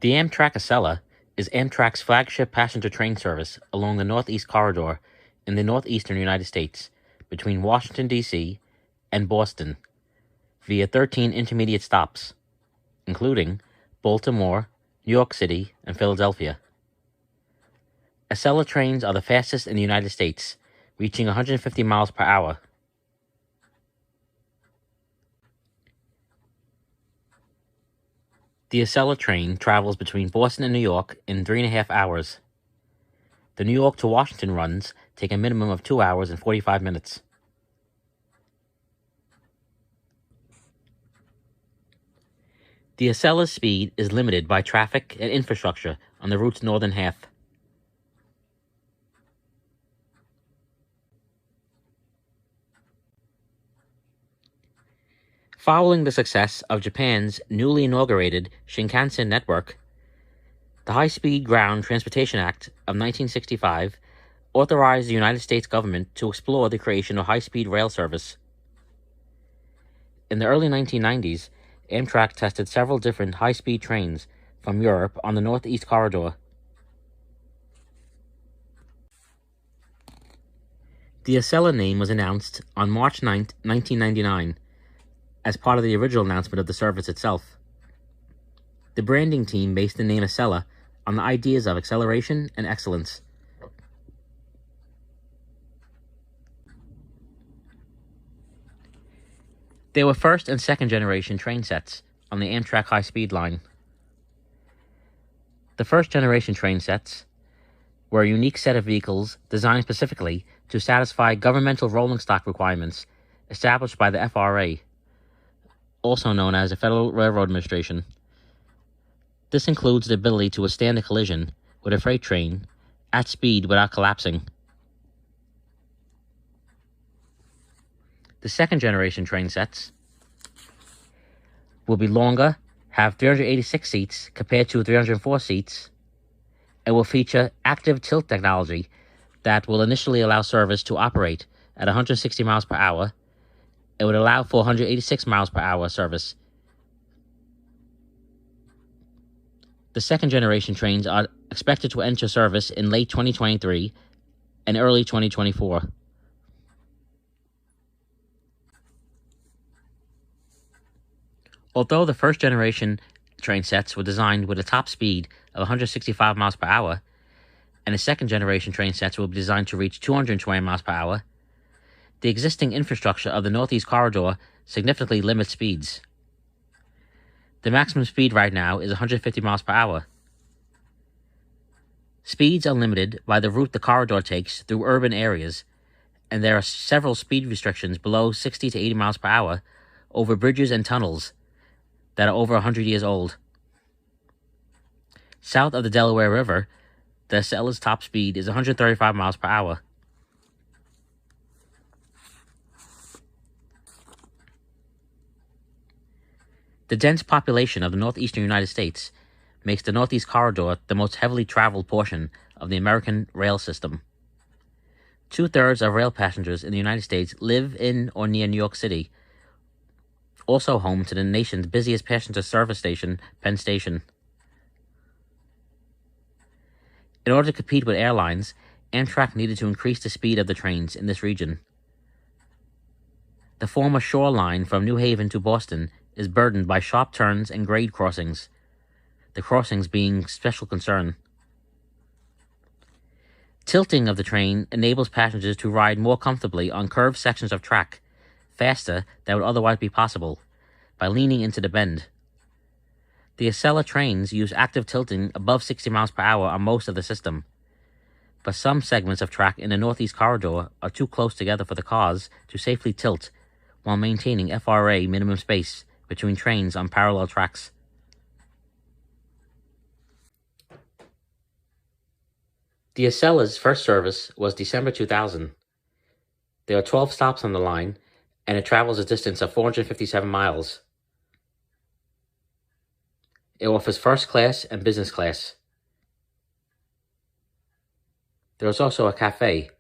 The Amtrak Acela is Amtrak's flagship passenger train service along the Northeast Corridor in the northeastern United States between Washington, D.C. and Boston via 13 intermediate stops, including Baltimore, New York City, and Philadelphia. Acela trains are the fastest in the United States, reaching 150 miles per hour. The Acela train travels between Boston and New York in 3.5 hours. The New York to Washington runs take a minimum of 2 hours and 45 minutes. The Acela's speed is limited by traffic and infrastructure on the route's northern half. Following the success of Japan's newly inaugurated Shinkansen network, the High-Speed Ground Transportation Act of 1965 authorized the United States government to explore the creation of high-speed rail service. In the early 1990s, Amtrak tested several different high-speed trains from Europe on the Northeast Corridor. The Acela name was announced on March 9, 1999, as part of the original announcement of the service itself. The branding team based the name Acela on the ideas of acceleration and excellence. There were first and second generation train sets on the Amtrak high-speed line. The first generation train sets were a unique set of vehicles designed specifically to satisfy governmental rolling stock requirements established by the FRA, also known as the Federal Railroad Administration. This includes the ability to withstand a collision with a freight train at speed without collapsing. The second generation train sets will be longer, have 386 seats compared to 304 seats, and will feature active tilt technology that will initially allow service to operate at 160 miles per hour. It would allow for 186 miles per hour service. The second generation trains are expected to enter service in late 2023 and early 2024. Although the first generation train sets were designed with a top speed of 165 miles per hour, and the second generation train sets will be designed to reach 220 miles per hour, the existing infrastructure of the Northeast Corridor significantly limits speeds. The maximum speed right now is 150 miles per hour. Speeds are limited by the route the corridor takes through urban areas, and there are several speed restrictions below 60 to 80 miles per hour over bridges and tunnels that are over 100 years old. South of the Delaware River, the Acela's top speed is 135 miles per hour. The dense population of the northeastern United States makes the Northeast Corridor the most heavily traveled portion of the American rail system. 2/3 of rail passengers in the United States live in or near New York City, also home to the nation's busiest passenger service station, Penn Station. In order to compete with airlines, Amtrak needed to increase the speed of the trains in this region. The former shore line from New Haven to Boston is burdened by sharp turns and grade crossings, the crossings being special concern. Tilting of the train enables passengers to ride more comfortably on curved sections of track, faster than would otherwise be possible, by leaning into the bend. The Acela trains use active tilting above 60 miles per hour on most of the system, but some segments of track in the Northeast Corridor are too close together for the cars to safely tilt while maintaining FRA minimum space between trains on parallel tracks. The Acela's first service was December 2000. There are 12 stops on the line, and it travels a distance of 457 miles. It offers first class and business class. There is also a cafe.